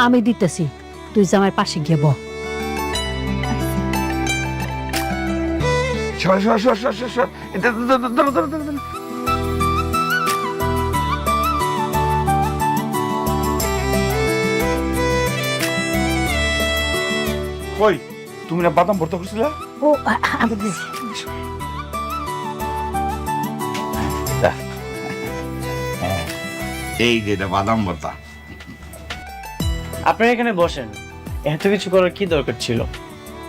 আমি দিতেছি, তুই জামাইয়ের পাশে গিয়ে বহ। সর সর সর সর সর সর ধরো ধরো ধরো ধরো। কই তুমি না বাদাম ভর্তা করছিলে? ও আমি এই যে এটা বাদাম ভর্তা। আপনারা এখানে বসেন, এত কিছু করার কি দরকার ছিল?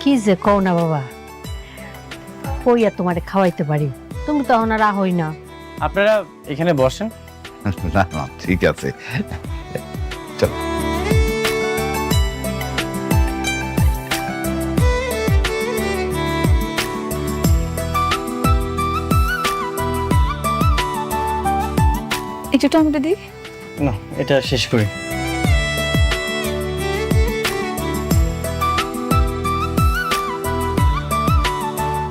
কি যে কও না বাবা, কইয়া তোমারে খাওয়াইতে পারি, তুমি তো এখন আর হই না। আপনারা এখানে বসেন। না না ঠিক আছে, চল। একটু টমেটো দিই। না, এটা শেষ করি।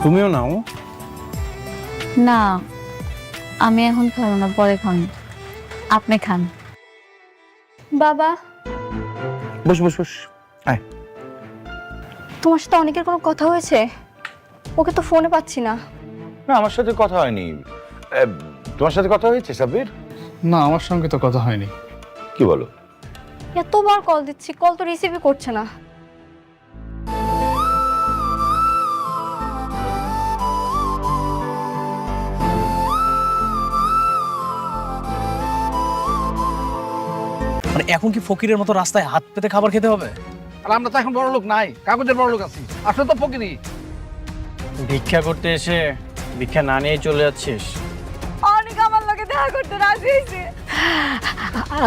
তুমিও নাও। না, আমি এখন খাবো না, পরে খান। আপনি খান। বাবা, বস বস বস, আয়। তোমার সাথে অনেকের কোনো কথা হয়েছে? ওকে তো ফোনে পাচ্ছি না। না আমার সাথে কথা হয়নি। তোমার সাথে কথা হয়েছে সাব্বির? না, আমার সঙ্গে তো কথা হয়নি। কি বলো? এতবার কল দিচ্ছি, কল তো রিসিভই করছে না। মানে এখন কি ফকিরের মতো রাস্তায় হাত পেতে খাবার খেতে হবে? আর আমরা তো এখন বড় লোক নাই, কাগজের বড় লোক আছি। আসলে তো ফকিরি। ভিক্ষা করতে এসে ভিক্ষা না নিয়ে চলে যাচ্ছিস? অনেক আমার লোকে দেখা করতে রাজি হয়েছে।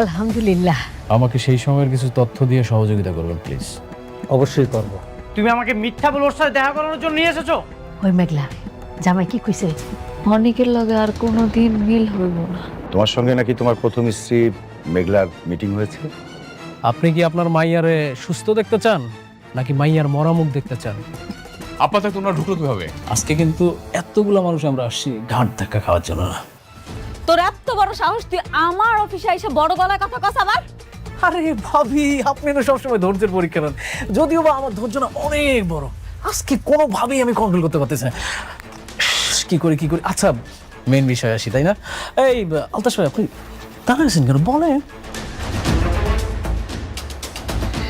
আলহামদুলিল্লাহ। আমাকে সেই সময়ের কিছু তথ্য দিয়ে সহযোগিতা করবেন প্লিজ। অবশ্যই করব। তুমি আমাকে মিথ্যা বলে ওর সাথে দেখা করানোর জন্য নিয়ে এসেছো? ওই মেঘলা, জামাই কি কইছে? অনেকের লগে আর কোনোদিন মিল হইব না। তোমার সঙ্গে নাকি তোমার প্রথম স্ত্রী মেঘলার মিটিং হয়েছে? আপনি কি আপনার মাইয়ারে সুস্থ দেখতে চান নাকি মাইয়ার মরামুখ দেখতে চান? আপাতত তোমরা ঢুকলো কিভাবে? আজকে কিন্তু এতগুলো মানুষ আমরা আসছি ঘাট ধাক্কা খাওয়ার জন্য না। তোর এত বড় সাহস, তুই আমার অফিসে এসে বড় গলায় কথা কস আবার? আরে ভাবি, আপনি তো সবসময় ধৈর্যের পরীক্ষা নেন, যদিও বা আমার ধৈর্য না অনেক বড়। আজকে কোনোভাবেই আমি কন্ট্রোল করতে পারতেছি না। কি করি কি করি। আচ্ছা, মেন বিষয় আসি, তাই না? এই আলতাশ ভাই, আপনি দাঁড়িয়েছেন কেন? বলেন।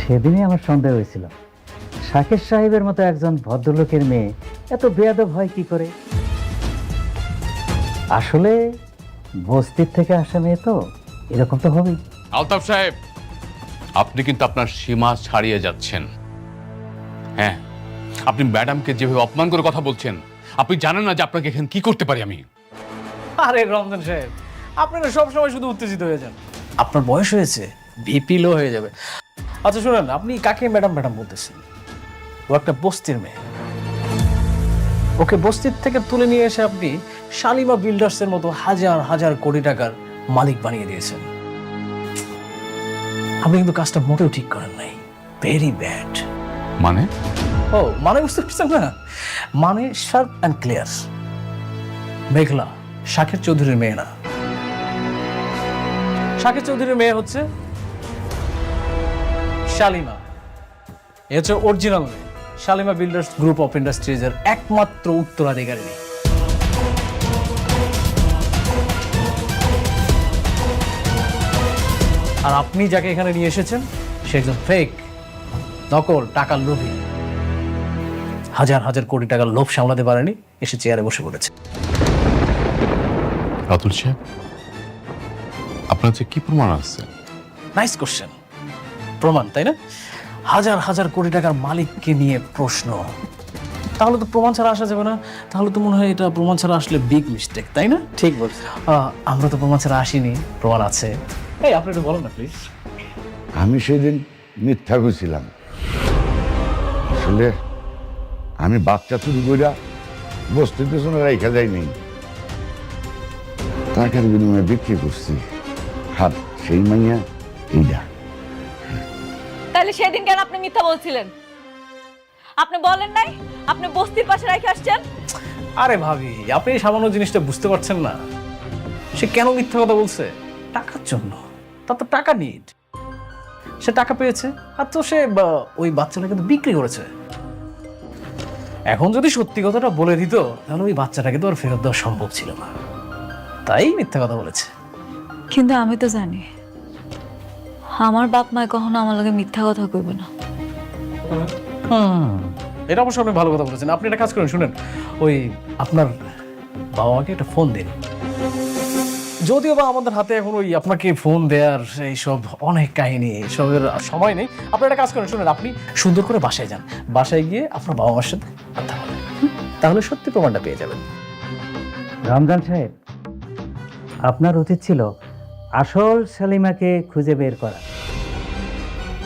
সেদিনই আমার সন্দেহ হয়েছিল, শাকের সাহেবের মতো একজন ভদ্রলোকের মেয়ে এত বেয়াদব হয় কি করে। আসলে বস্তির থেকে আসা মেয়ে তো এরকম তো হবেই। আলতাফ সাহেব, আপনি কিন্তু আপনার সীমা ছাড়িয়ে যাচ্ছেন। হ্যাঁ, আপনি ম্যাডামকে যেভাবে অপমান করে কথা বলছেন, আপনি জানেন না যে আপনাকে এখানে কি করতে পারি আমি। আরে রমজান সাহেব, আপনি না সবসময় শুধু উত্তেজিত হয়ে যান। আপনার বয়স হয়েছে, ভিপি লো হয়ে যাবে। আচ্ছা শুনেন, আপনি কাকে ম্যাডাম ম্যাডাম বলতেছেন? ও একটা বস্তির মেয়ে। ওকে বস্তির থেকে তুলে নিয়ে এসে আপনি শালিমা বিল্ডার্সের মতো হাজার হাজার কোটি টাকার মালিক বানিয়ে দিয়েছেন। আপনি কিন্তু কাজটা মোটেও ঠিক করেন নাই। Very bad. মানে? ও মানে বুঝতে পারছেন না? মানে শার্প অ্যান্ড ক্লিয়ার। মেঘলা শাকের চৌধুরীর মেয়ে না। শাকের চৌধুরীর মেয়ে হচ্ছে শালিমা। এ হচ্ছে অরিজিনাল মেয়ে। শালিমা বিল্ডার্স গ্রুপ অফ ইন্ডাস্ট্রিজের একমাত্র উত্তরাধিকারী। আর আপনি যাকে এখানে নিয়ে এসেছেন সে একজন ফেক, নকল, টাকার লোভী। হাজার হাজার কোটি টাকার লোভ সামলাতে পারেনি, এসে চেয়ারে বসে পড়েছে। রাতুল সাহেব, আপনার যে কি প্রমাণ আছে? Nice question. প্রমাণ, তাই না? হাজার হাজার কোটি টাকার মালিককে নিয়ে প্রশ্ন, তাহলে তো প্রমাণ ছাড়া আসা যাবে না। তাহলে তো মনে হয় এটা প্রমাণ ছাড়া আসলে বিগ মিস্টেক, তাই না? ঠিক বলছো। আমরা তো প্রমাণ ছাড়া আসিনি, প্রমাণ আছে। এই আপনি একটু বলেন না প্লিজ। আমি সেদিন মিথ্যা কইছিলাম। আসলে আমি বাচ্চা চুরি কইরা বস্তির পেছনে রাইখা যাইনি, টাকার বিনিময়ে বিক্রি করছি। হাত সেই মাইয়া এইটা। তাহলে সেদিন কেন আপনি মিথ্যা বলছিলেন? আপনি বলেন নাই আপনি বস্তির পাশে রেখে আসছেন? আরে ভাবি, আপনি এই সামান্য জিনিসটা বুঝতে পারছেন না? সে কেন মিথ্যা কথা বলছে? টাকার জন্য। তার তো টাকা নিড। সে টাকা পেয়েছে, আর তো সে ওই বাচ্চাটা কিন্তু বিক্রি করেছে। এখন যদি সত্যি কথাটা বলে দিত তাহলে ওই বাচ্চাটাকে তো আর ফেরত দেওয়া সম্ভব ছিল না, তাই মিথ্যা কথা বলেছে। কিন্তু আমি তো জানি আমার বাপ মায় কখনো আমার লগে মিথ্যা কথা কইবে না। এটা অবশ্য অনেক ভালো কথা বলেছেন। আপনি একটা কাজ করেন, শুনেন, ওই আপনার বাবা মাকে একটা ফোন দিন। যদিও বা আমাদের হাতে এখন ওই আপনাকে ফোন দেওয়ার এইসব অনেক কাহিনী, এইসবের সময় নেই। আপনি একটা কাজ করেন, শুনেন, আপনি সুন্দর করে বাসায় যান, বাসায় গিয়ে আপনার বাবা মার সাথে কথা বলেন, তাহলে সত্যি প্রমাণটা পেয়ে যাবেন। রমজান সাহেব, আপনার উচিত ছিল আসল সেলিমাকে খুঁজে বের করা।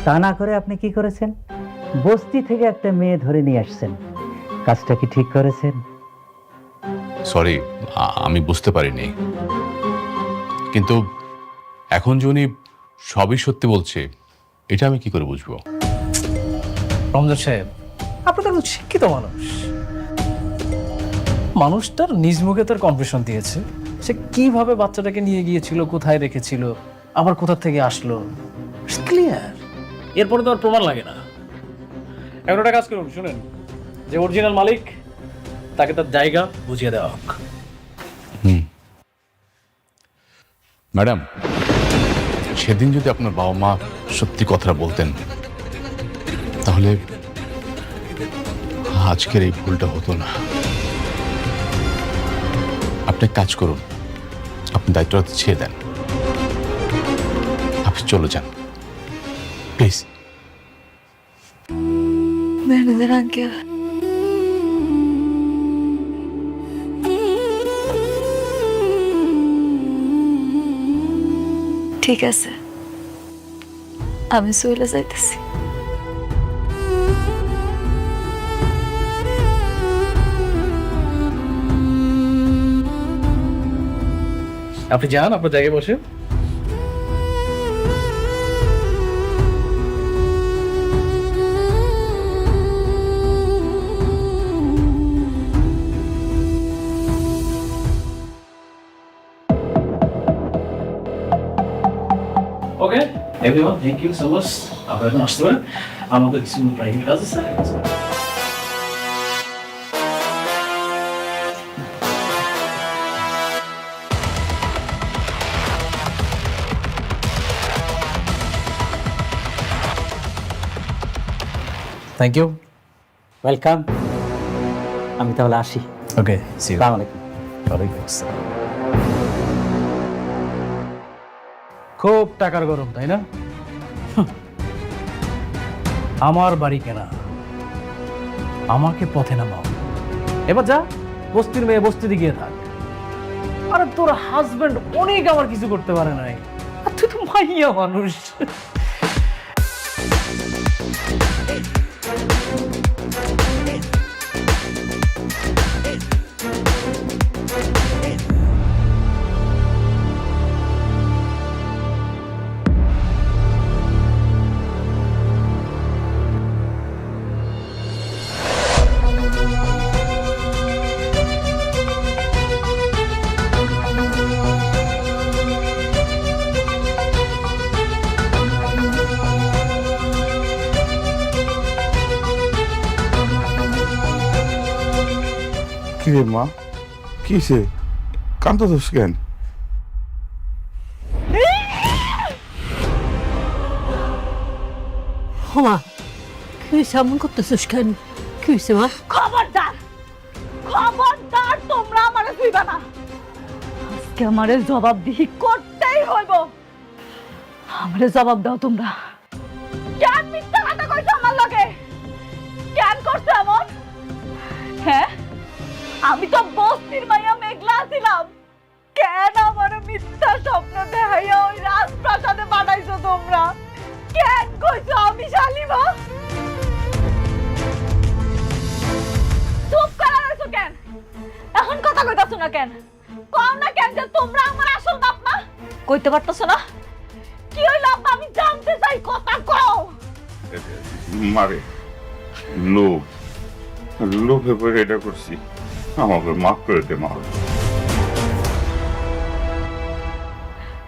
তা না করে আপনি কি করেছেন? বস্তি থেকে একটা মেয়ে ধরে নিয়ে আসছেন। কাজটা কি ঠিক করেছেন? সরি, আমি বুঝতে পারিনি। কিন্তু এখন যে উনি সবই সত্যি বলছে, এটা আমি কি করে বুঝবো? রমজান সাহেব, আপনি তো একজন শিক্ষিত মানুষ। মানুষটার নিজ মুখে তার কনফেশন দিয়েছে, সে কিভাবে বাচ্চাটাকে নিয়ে গিয়েছিল, কোথায় রেখেছিল, আবার কোথা থেকে আসলো, ক্লিয়ার। এরপরে তো আর প্রমাণ লাগে না। এখন একটা কাজ করুন, শুনেন, যে অরিজিনাল মালিক তাকে তার জায়গা বুঝিয়ে দেওয়া হোক। ম্যাডাম, সেদিন যদি আপনার বাবা মা সত্যি কথাটা বলতেন তাহলে আজকের এই ভুলটা হতো না। আপনি এক কাজ করুন, আপনি দায়িত্বটা ছেড়ে দেন, আপনি চলে যান প্লিজ। ম্যানেজার আঙ্কেল, ঠিক আছে, আমি চলে যাইতেছি। আপনি যান, আপনার জায়গায় বসে। Okay everyone, thank you so much. আপনারা এখন আসতে পারেন, আমাদের কিছু প্রাইভেট কাজ আছে। Thank you, welcome. আমি তাহলে আসি। Okay, see you. আসসালামু আলাইকুম। ওয়ালাইকুম আসসালাম। খুব টাকার গরম, তাই না? আমার বাড়ি কেনা, আমাকে পথে নামাও। এবার যা, বস্তির মেয়ে বস্তিতে গিয়ে থাক। আরে তোর হাজবেন্ড অনেক আমার কিছু করতে পারে নাই, আর তুই তো মাইয়া মানুষ। কি রে মা, কিসে কান্দছিস কেন? মা, কি হয়েছে? এমন করতেছিস কেন? কি হয়েছে মা? খবরদার, খবরদার, তোমরা আমারে ধুইবা না। আজকে আমারে জবাবদিহি করতেই হইব। আমারে জবাব দাও তোমরা। কেন মিথ্যা কথা কইছো আমার লগে? কেন করছো এমন? হ্যাঁ, আমি তো বস্তির মাইয়া মেঘলা ছিলাম। কেন আমারে মিথ্যা স্বপ্ন দেখাইয়া ওই রাজপ্রাসাদে পাঠাইছো তোমরা? কেন কইছো আমি শালিমা? চুপ করে রইছো কেন? এখন কথা কইতাছো না কেন? কও না কেন যে তোমরা আমার আসল বাপ মা? কইতে পারতাছো না? কি হইলো আব্বা, আমি জানতে চাই, কথা কও। মারে লোভে পড়ে এটা করছি, আমাকে মাফ করে দে মা।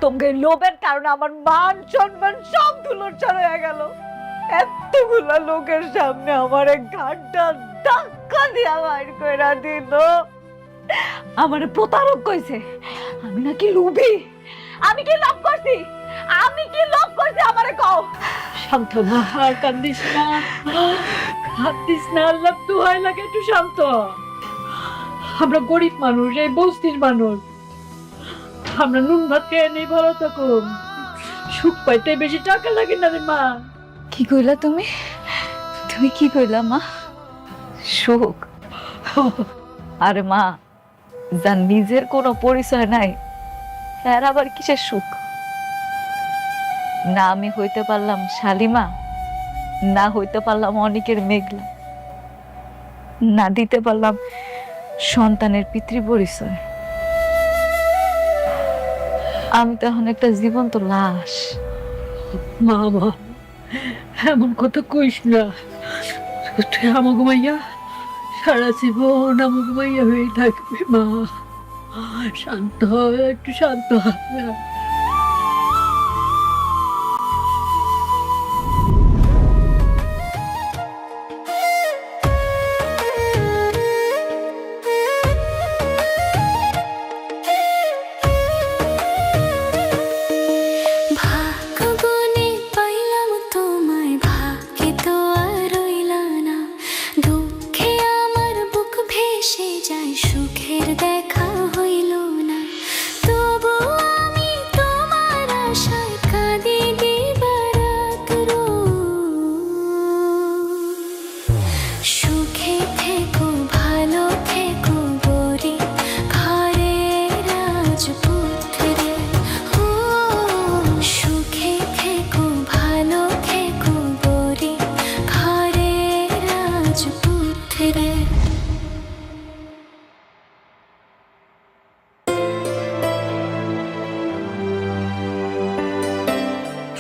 তোমাকে লোভের কারণে আমার মান সম্মান সব ধুলোর হয়ে গেল। এতগুলা লোকের সামনে আমার ঘাটটা ধাক্কা দিয়া বাইর কইরা দিল। আমারে প্রতারক কইছে, আমি নাকি লোভী। আমি কি লোভ করছি? আমি কি লোভ করছি আমারে কও। শান্ত না, আর কান্দিস না, কান্দিস না, আল্লাহ দোহাই লাগে একটু শান্ত। আমরা গরিব মানুষ, এই বস্তির মানুষ, আমরা নুন ভাত খেয়ে নেই ভালো থাকুন। সুখ পাইতে বেশি টাকা লাগে না রে মা। কি কইলা তুমি? তুমি কি কইলা মা? সুখ? আরে মা, যার নিজের কোনো পরিচয় নাই এর আবার কিসের সুখ? না আমি হইতে পারলাম শালিমা, না হইতে পারলাম অনেকের মেঘলা, না দিতে পারলাম সন্তানের পিতৃ পরিচয়। আমি তো এখন একটা জীবন্ত লাশ। মা মা, এমন কথা কইস না। তুই আমাকে মাইয়া সারা জীবন আমাকে মাইয়া হয়ে থাকবে মা। শান্ত হয়, একটু শান্ত হবে।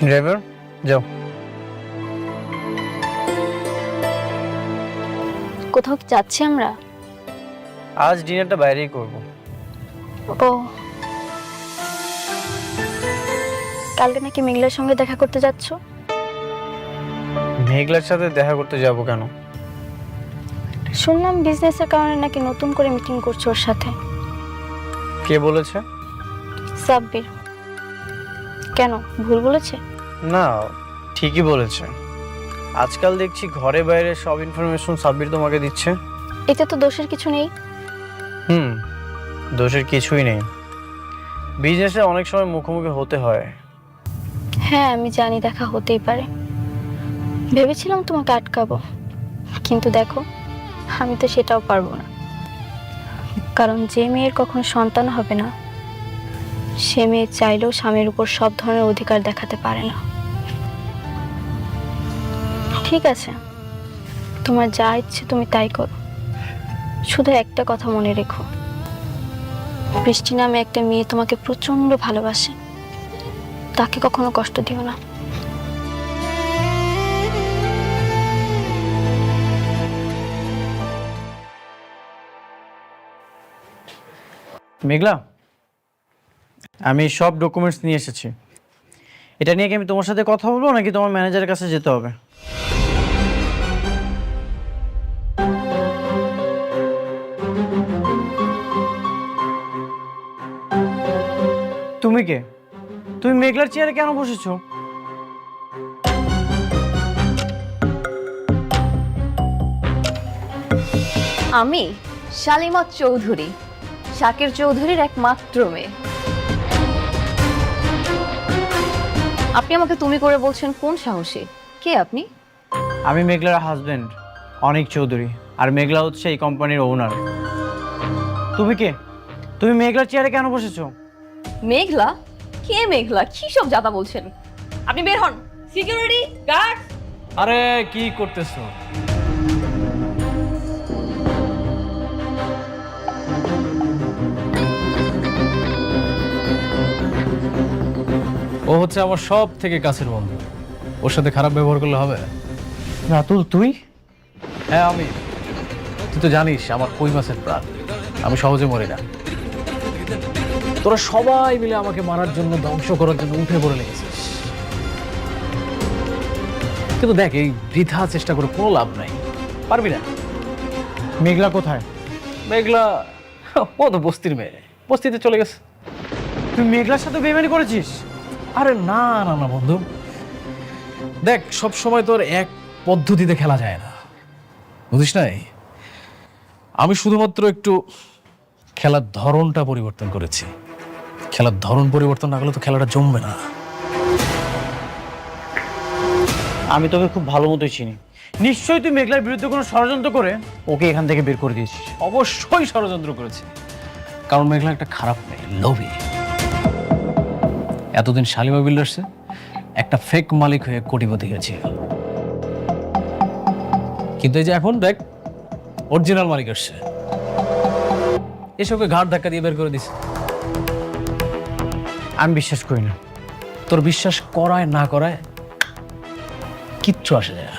ড্রাইভার যাও। কোথাও কি যাচ্ছি আমরা? আজ ডিনারটা বাইরেই করব। ও, কালকে নাকি মেঘলার সঙ্গে দেখা করতে যাচ্ছ? মেঘলার সাথে দেখা করতে যাব কেন? শুনলাম বিজনেসের কারণে নাকি নতুন করে মিটিং করছো ওর সাথে। কে বলেছে? সাব্বির। কেন, ভুল বলেছে? না, ঠিকই বলেছে। আজকাল দেখছি ঘরে বাইরে সব ইনফরমেশন সাব্বির তোমাকে দিচ্ছে। এতে তো দোষের কিছু নেই। দোষের কিছুই নেই। বিজনেসে অনেক সময় মুখোমুখি হতে হয়। হ্যাঁ আমি জানি, দেখা হতেই পারে। ভেবেছিলাম তোমাকে আটকাবো, কিন্তু দেখো আমি তো সেটাও পারবো না। কারণ যে মেয়ের কখনো সন্তান হবে না, সে মেয়ে চাইলেও স্বামীর উপর সব ধরনের অধিকার দেখাতে পারে না। ঠিক আছে, তোমার যা ইচ্ছে তুমি তাই করো, শুধু একটা কথা মনে রেখো, বৃষ্টি নামে একটা মেয়ে তোমাকে প্রচন্ড ভালোবাসে, তাকে কখনো কষ্ট দিও না। মেঘলা, আমি সব ডকুমেন্টস নিয়ে এসেছি। এটা নিয়ে কি আমি তোমার সাথে কথা বলবো নাকি তোমার ম্যানেজারের কাছে যেতে হবে? তুমি কে? তুমি মেঘলার চেয়ারে কেন বসেছো? আমি শালিমা চৌধুরী, শাকির চৌধুরীর একমাত্র মেয়ে। আপনি আমাকে তুমি করে বলছেন কোন সাহসে? কে আপনি? আমি মেঘলার হাজবেন্ড অনিক চৌধুরী, আর মেঘলা হচ্ছে এই কোম্পানির ওনার। তুমি কে? তুমি মেঘলার চেয়ারে কেন বসেছো? মেঘলা? কে মেঘলা? কি সব জাতা বলছেন? আপনি বের হন। Security guard! আরে কি করতেছো? ও হচ্ছে আমার সব থেকে কাছের বন্ধু, ওর সাথে খারাপ ব্যবহার করলে হবে? রাতুল, তুই? হ্যাঁ আমি। তুই তো জানিস আমার কই মাছের প্রাণ, আমি সহজে মরি না। তোরা সবাই মিলে আমাকে মারার জন্য, ধ্বংস করার জন্য উঠে পড়ে লেগেছিস। কিন্তু দেখ, এই বৃথা চেষ্টা করে কোনো লাভ নাই, পারবি না। মেঘলা কোথায়? মেঘলা ও তো বস্তির মেয়ে, বস্তিতে চলে গেছে। তুই মেঘলার সাথে বেইমানি করেছিস? আরে না না না বন্ধু, দেখ সব সময় তোর এক পদ্ধতিতে খেলা যায় না, বুঝিস নাই? আমি শুধুমাত্র একটু খেলার ধরনটা পরিবর্তন করেছি। খেলার ধরন পরিবর্তন না করলে তো খেলাটা জমবে না। আমি তোকে খুব ভালো মতোই চিনি। নিশ্চয়ই তুই মেঘলার বিরুদ্ধে কোনো ষড়যন্ত্র করে ওকে এখান থেকে বের করে দিয়েছিস। অবশ্যই ষড়যন্ত্র করেছি, কারণ মেঘলা একটা খারাপ মেয়ে, লোভী। এতদিন শালিমা বিল্ডার্সে একটা ফেক মালিক হয়ে কোটিপতি হয়েছে, কিন্তু এই যে এখন দেখ অরিজিনাল মালিক আসছে, এসবকে ঘাট ধাক্কা দিয়ে বের করে দিছে। আমি বিশ্বাস করি না। তোর বিশ্বাস করায় না করায় কিচ্ছু আসে যায় না।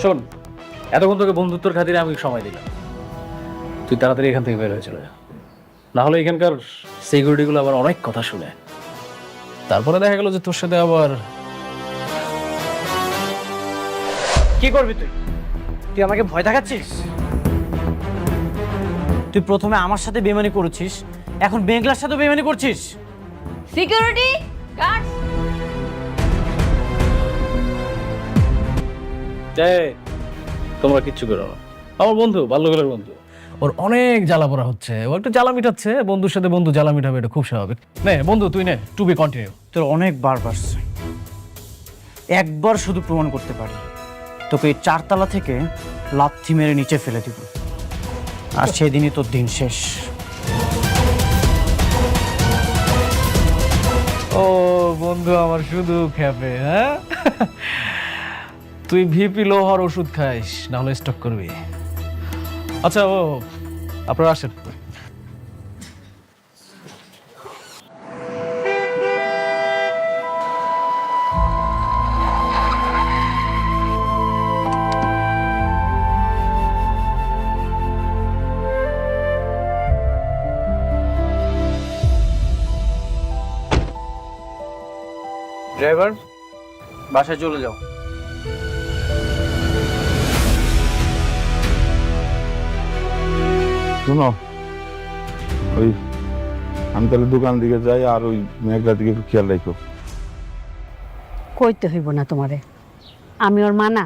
শোন, এতক্ষণ তোকে বন্ধুত্বর খাতিরে আমি সময় দিলাম, তুই তাড়াতাড়ি এখান থেকে বের হয়ে চলে যা, না হলে এখানকার সিকিউরিটিগুলো আবার অনেক কথা শুনে, তারপরে দেখা গেল যে তোর সাথে আবার কি করবি তুই? তুই আমাকে ভয় দেখাচ্ছিস? তুই প্রথমে আমার সাথে বেইমানি করেছিস, এখন মেঘলার সাথে বেইমানি করছিস। সিকিউরিটি গার্ড, তোমরা কিচ্ছু করো না, আমার বন্ধু, বাল্যকালের বন্ধু, ওর অনেক জ্বালা পড়া হচ্ছে, ও একটু জ্বালা মিটাচ্ছে, বন্ধুর সাথে বন্ধু জ্বালা মিটাবে, এটা খুব স্বাভাবিক। নে বন্ধু, তুই নে, টু বি কন্টিনিউ। তোর অনেক বার বাড়ছে, একবার শুধু প্রমাণ করতে পারি, তোকে এই 4 তলা থেকে লাথি মেরে নিচে ফেলে দিব, আর সেদিনই তোর দিন শেষ। ও বন্ধু আমার শুধু খেপে, হ্যাঁ? তুই ভিপি লোহার ওষুধ খাইস, না হলে স্টক করবি। আচ্ছা ও আপনারা আসেন। ড্রাইভার, বাসায় চলে যাও। শোনো, ওই আমি তাহলে দোকান দিকে যাই, আর ওই মেঘলার দিকে একটু খেয়াল রাখো। কইতে হইব না তোমারে, আমি ওর মানা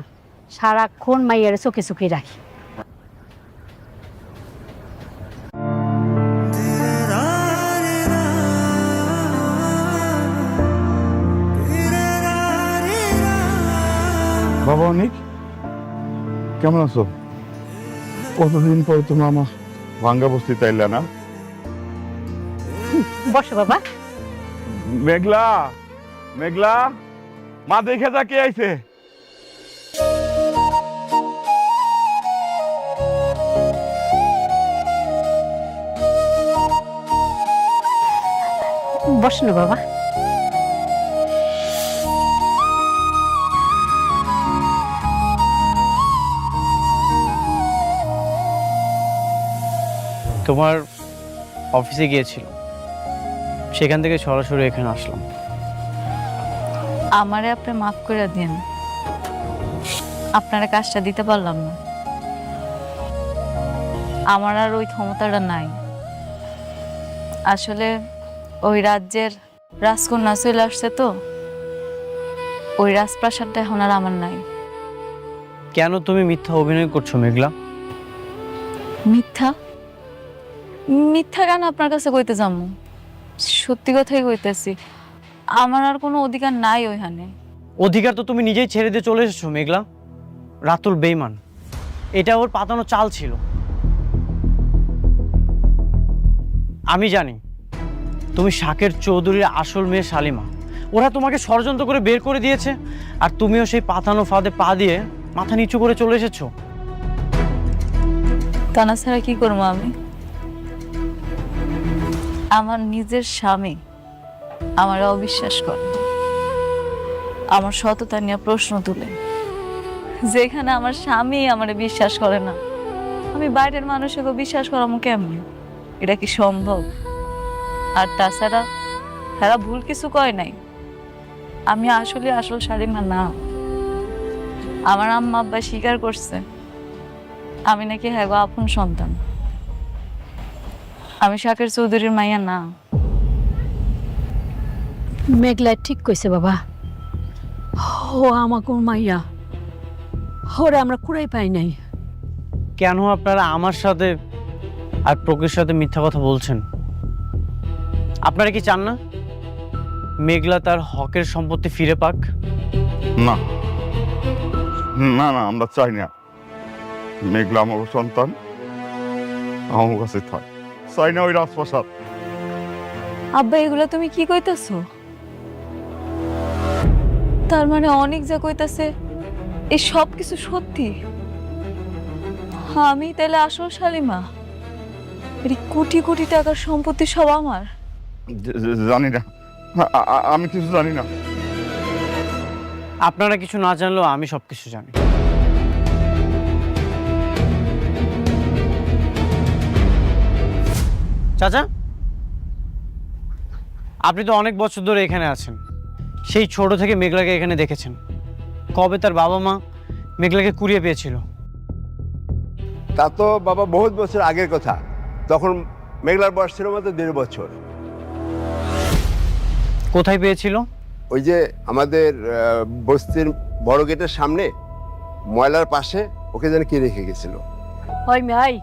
সারাক্ষণ মাইয়ারে চোখে চোখে রাখি। বাবা অনেক কেমন আছো? কতদিন পর তুমি আমার ভাঙ্গা বস্তি তাইলা না? বসো বাবা। মেঘলা, মেঘলা, মা দেখে যা কে আইছে। বসো না বাবা। তোমার অফিসে গিয়েছিল, সেখান থেকে সরাসরি এখানে আসলাম। আমারে আপনি মাফ করে দিন, আপনারা কাজটা দিতে পারলাম না, আমার আর ওই ক্ষমতাটা নাই। আসলে ওই রাজ্যের রাজকন্যা চলে আসছে, তো ওই রাজপ্রাসাদটা এখন আর আমার নাই। কেন তুমি মিথ্যা অভিনয় করছো মেঘলা? মিথ্যা? মিথ্যা কেন আপনার কাছে কইতে যাবো? সত্যি কথাই কইতেছি, আমার আর কোনো অধিকার নাই ওইখানে। অধিকার তো তুমি নিজেই ছেড়ে দিয়ে চলে এসেছো মেঘলা। রাতুল বেইমান, এটা ওর পাতানো চাল ছিল। আমি জানি তুমি শাকের চৌধুরীর আসল মেয়ে শালিমা। ওরা তোমাকে ষড়যন্ত্র করে বের করে দিয়েছে, আর তুমিও সেই পাতানো ফাঁদে পা দিয়ে মাথা নিচু করে চলে এসেছো। তা না ছাড়া কি করবো আমি? আমার নিজের স্বামী আমার অবিশ্বাস করে, আমার সততা নিয়ে প্রশ্ন তুলে। যেখানে আমার স্বামী আমার বিশ্বাস করে না, আমি বাইরের মানুষকে বিশ্বাস করামো কেমনি? এটা কি সম্ভব? আর তাছাড়া হেরা ভুল কিছু কয় নাই। আমি আসলে আসল শালিমা না। আমার আম্মা আব্বা স্বীকার করছে আমি নাকি হ্যাঁ গো আপন সন্তান। আমি শাকের চৌধুরীর মাইয়া না। মেঘলা ঠিক কইছে বাবা, ও আমাকে মাইয়া, ওরে আমরা কুড়াই পাই নাই। কেন আপনারা আমার সাথে আর প্রকৃতির সাথে মিথ্যা কথা বলছেন? আপনারা কি চান না মেঘলা তার হকের সম্পত্তি ফিরে পাক? না না না, আমরা চাই না মেঘলা আমার সন্তান আমার কাছে থাক, চাই না ওই রাজপ্রাসাদ। আব্বা এগুলা তুমি কি কইতাছো? তার মানে অনেক যা কইতাছে এই সব কিছু সত্যি? আমি তাহলে আসল শালিমা? এই কোটি কোটি টাকার সম্পত্তি সব আমার? জানি না, আমি কিছু জানি না। আপনারা কিছু না জানলেও আমি সবকিছু জানি। চাচা, আপনি তো অনেক বছর ধরে এখানে আছেন, সেই ছোট থেকে মেঘলাকে এখানে দেখেছেন। কবে তার বাবা মা মেঘলাকে কুড়িয়ে পেয়েছিল? তা তো বাবা বহুত বছর আগের কথা, তখন মেঘলার বয়স ছিল মাত্র 1.5 বছর। কোথায় পেয়েছিল? ওই যে আমাদের বস্তির বড় গেটের সামনে ময়লার পাশে ওকে যেন কে রেখে গেছিল। ওই মেয়াই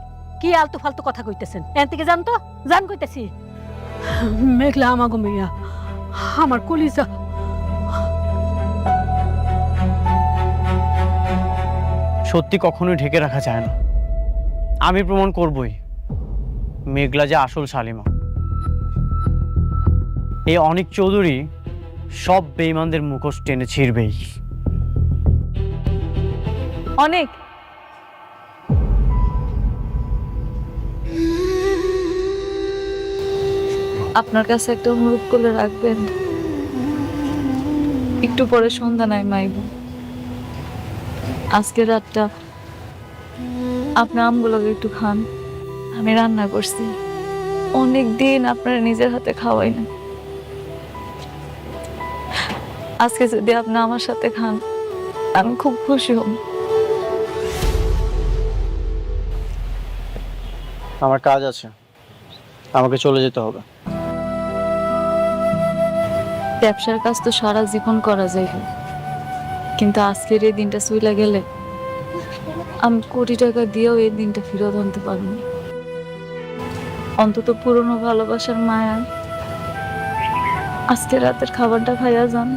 কি আলতু ফালতু কথা কইতেছেন? এন থেকে জান তো, জান কইতেছি। মেঘলা আমাগো মেয়া, আমার কলিজা। সত্যি কখনোই ঢেকে রাখা যায় না। আমি প্রমাণ করবই মেঘলা যে আসল শালিমা। এই অনিক চৌধুরী সব বেঈমানদের মুখোশ টেনে ছিঁড়বেই। অনেক আপনার কাছে একটা অনুরোধ করলে রাখবেন? একটু পরে সন্ধ্যা নাই মাইব, আজকে রাতটা আপনার আমগুলোকে একটু খান। আমি রান্না করছি, অনেক দিন আপনারা নিজের হাতে খাওয়াই না। আজকে যদি আপনি আমার সাথে খান আমি খুব খুশি হব। আমার কাজ আছে, আমাকে চলে যেতে হবে। ব্যবসার কাজ তো সারা জীবন করা যায়, কিন্তু আজকের এই দিনটা চলে গেলে আমি কোটি টাকা দিয়েও এই দিনটা ফেরত আনতে পারবো। অন্তত পুরনো ভালোবাসার মায়া আজকে রাতের খাবারটা খাইয়া যান।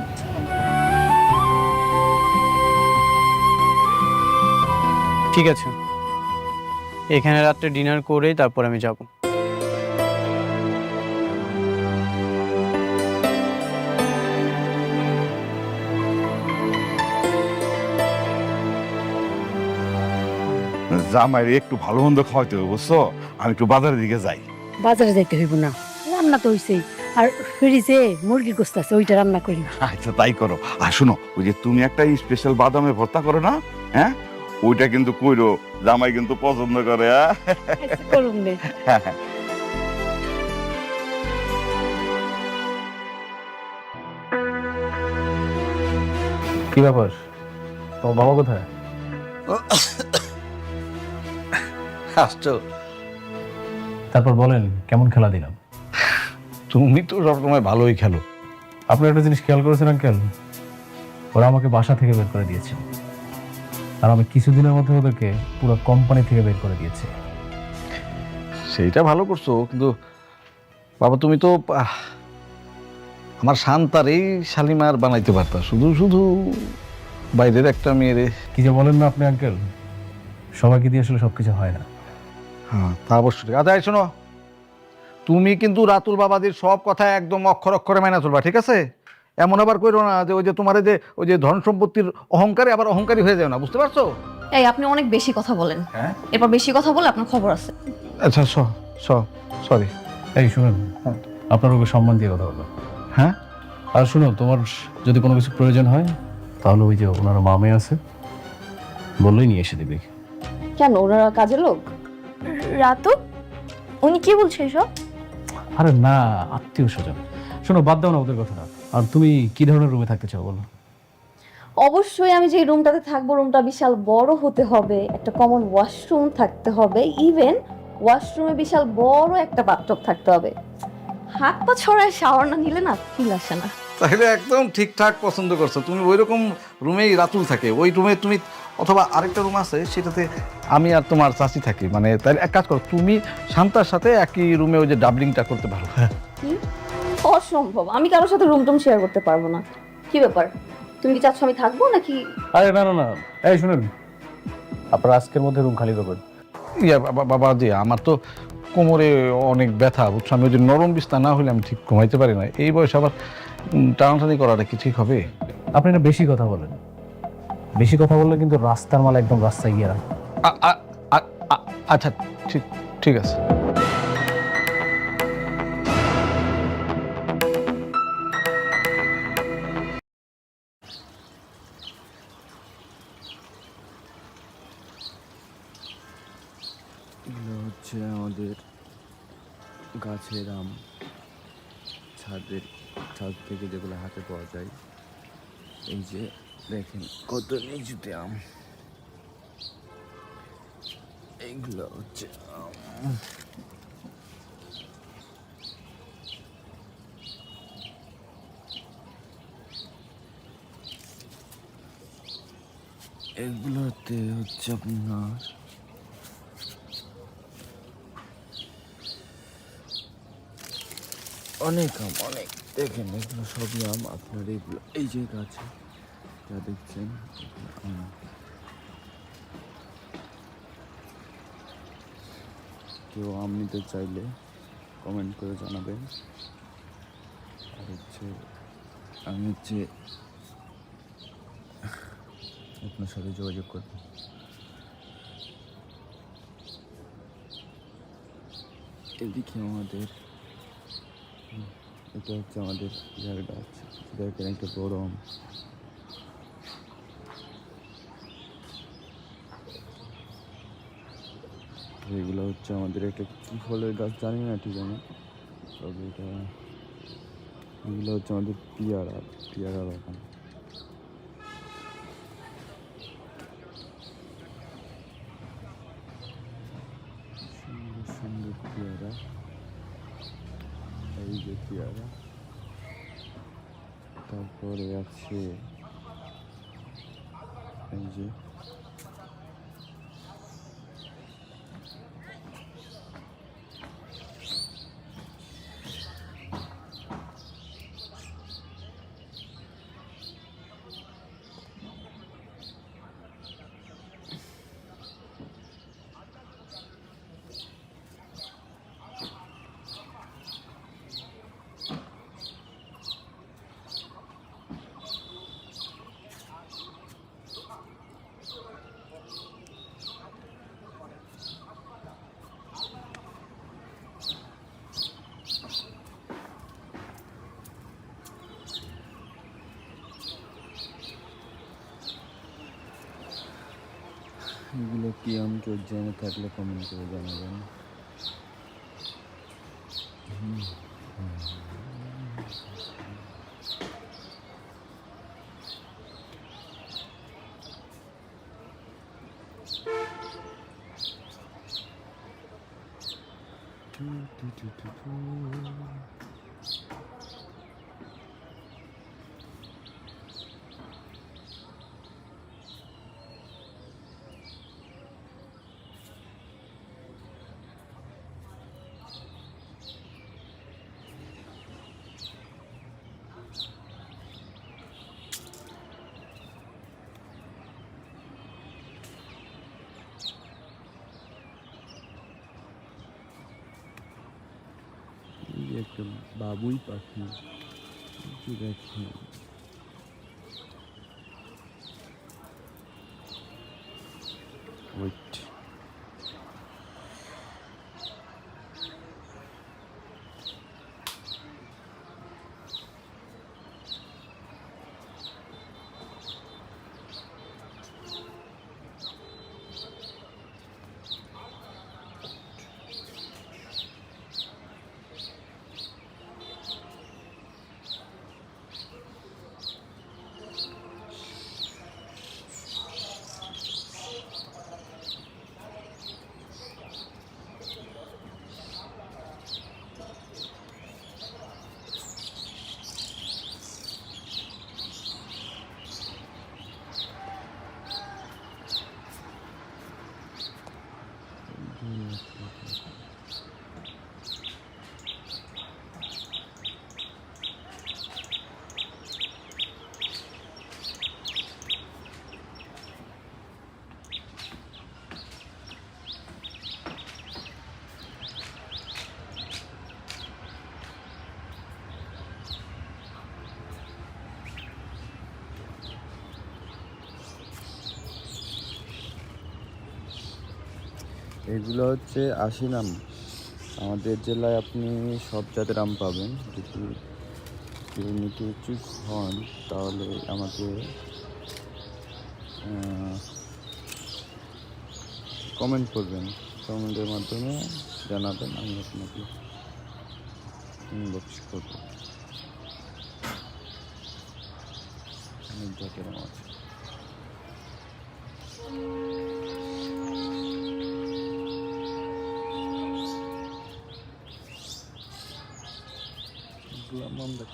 ঠিক আছে, এখানে রাত্রে ডিনার করেই তারপর আমি যাব। জামাইরে একটু ভালো মন্দ খাওয়াইতে হবে, বুঝছো? আমি একটু বাজারের দিকে যাই। বাজারে যাইতে হইব না, রান্না তো হইছেই। আর ফ্রিজে মুরগির গোস্ত আছে, ওইটা রান্না করি। আচ্ছা তাই করো। আর শোনো, ওই যে তুমি একটা স্পেশাল বাদামের ভর্তা করো না, হ্যাঁ, ওইটা কিন্তু কইরো, জামাই কিন্তু পছন্দ করে। করুন নে। কি ব্যাপার, তোমার বাবা কোথায়? আসছো? তারপর বলেন কেমন খেলা দিলাম? তুমি তো সবসময় ভালোই খেলো। আপনি একটা জিনিস খেয়াল করেছেন আঙ্কেল? ওরা আমাকে বাসা থেকে বের করে দিয়েছে, আর আমি কিছুদিনের মধ্যে ওদেরকে পুরো কোম্পানি থেকে বের করে দিয়েছে। সেইটা ভালো করছো, কিন্তু বাবা তুমি তো আমার শান্তার এই শালিমার বানাইতে পারতা, শুধু শুধু বাইরের একটা মেয়েরে। কি যে বলেন না আপনি আঙ্কেল, সবাইকে দিয়ে আসলে সবকিছু হয় না। হ্যাঁ তা অবশ্যই। আচ্ছা শোনো, তুমি কিন্তু রাতুল বাবাদের সব কথা একদম অক্ষর অক্ষরে মাইনা চলবা, ঠিক আছে? এমন আবার কইরো না যে ওই যে তোমার যে ওই যে ধন সম্পত্তির অহংকারে আবার অহংকারী হয়ে যাও না, বুঝতে পারছো? এই আপনি অনেক বেশি কথা বলেন, এরপর বেশি কথা বলে আপনার খবর আছে। আচ্ছা সরি। এই শুনুন, আপনার ওকে সম্মান দিয়ে কথা বলো। হ্যাঁ, আর শুনো, তোমার যদি কোনো কিছু প্রয়োজন হয় তাহলে ওই যে ওনার মামে আছে, বললেই নিয়ে এসে দিবে। কেন, ওনারা কাজের লোক? রাতু উনি কি বলছে এসব? আরে না, আত্মীয় স্বজন। শোনো, বাদ দাও না ওদের কথাটা। আর তুমি কি ধরনের রুমে থাকতে চাও বলো? অবশ্যই আমি যে রুমটাতে থাকবো রুমটা বিশাল বড় হতে হবে, একটা কমন ওয়াশরুম থাকতে হবে, ইভেন ওয়াশরুমে বিশাল বড় একটা বাথটব থাকতে হবে। হাত পা ছড়ায় শাওয়ার না নিলে না ফিল আসে না। তাহলে একদম ঠিকঠাক পছন্দ করছো তুমি। ওই রকম রুমেই রাতুল থাকে, ওই রুমে তুমি, অথবা আরেকটা রুম আছে সেটাতে আমি আর তোমার চাচি থাকি। মানে তাহলে এক কাজ করো, তুমি শান্তার সাথে একই রুমে ওই যে ডাবলিংটা করতে পারো। কি অসম্ভব, আমি কারোর সাথে রুম টুম শেয়ার করতে পারবো না। কি ব্যাপার, তুমি কি চাচ্ছ আমি থাকবো নাকি? আরে না না না, এই শুনেন, আপনার আজকের মধ্যে রুম খালি করবেন। ইয়া বাবা জি, আমার তো কোমরে অনেক ব্যথা, বুঝছো? আমি ওই যে নরম বিছনা না হলে আমি ঠিক ঘুমাইতে পারি না। এই বয়সে আবার টানাটানি করাটা কি ঠিক হবে? আপনি না বেশি কথা বলেন, বেশি কথা বললে কিন্তু রাস্তার মাল একদম রাস্তায় গিয়ে রাখ। আচ্ছা, ঠিক আছে। এগুলো হচ্ছে আমাদের গাছের আম, ছাদ থেকে যেগুলো হাতে পাওয়া যায়। এই যে দেখেন কত নিচুতে আম, এইগুলো হচ্ছে আম। এগুলোতে হচ্ছে আপনার অনেক আম, অনেক। দেখেন এগুলো সবই আম। আপনার এগুলো এই যে গাছে যা দেখছেন আম। কেউ আম নিতে চাইলে কমেন্ট করে জানাবেন। আর হচ্ছে আমি আপনার সাথে যোগাযোগ করব। এদিকে আমাদের এটা হচ্ছে আমাদের ইয়ার গাছ, দেখেন একটা বড় আম। এগুলো হচ্ছে আমাদের একটা কি ফলের গাছ জানি না ঠিক আমি, তবে এগুলো হচ্ছে আমাদের পেয়ারা বাগান। সুন্দর সুন্দর পেয়ারা, এই যে পেয়ারা। তারপরে আছে এই যে এগুলো কি আম, কেউ জেনে থাকলে কমেন্ট করে জানাবেন। একটা বাবুই পাখি, দেখেন ওয়েট। এগুলো হচ্ছে আশি নাম। আমাদের জেলায় আপনি সব জাতের আম পাবেন। যদি কেউ নিতে ইচ্ছুক হন তাহলে আমাকে কমেন্ট করবেন, কমেন্টের মাধ্যমে জানাবেন, আমি আপনাকে ইনবক্স করবো। অনেক জাতের আম আছে। আমরা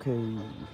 Okay.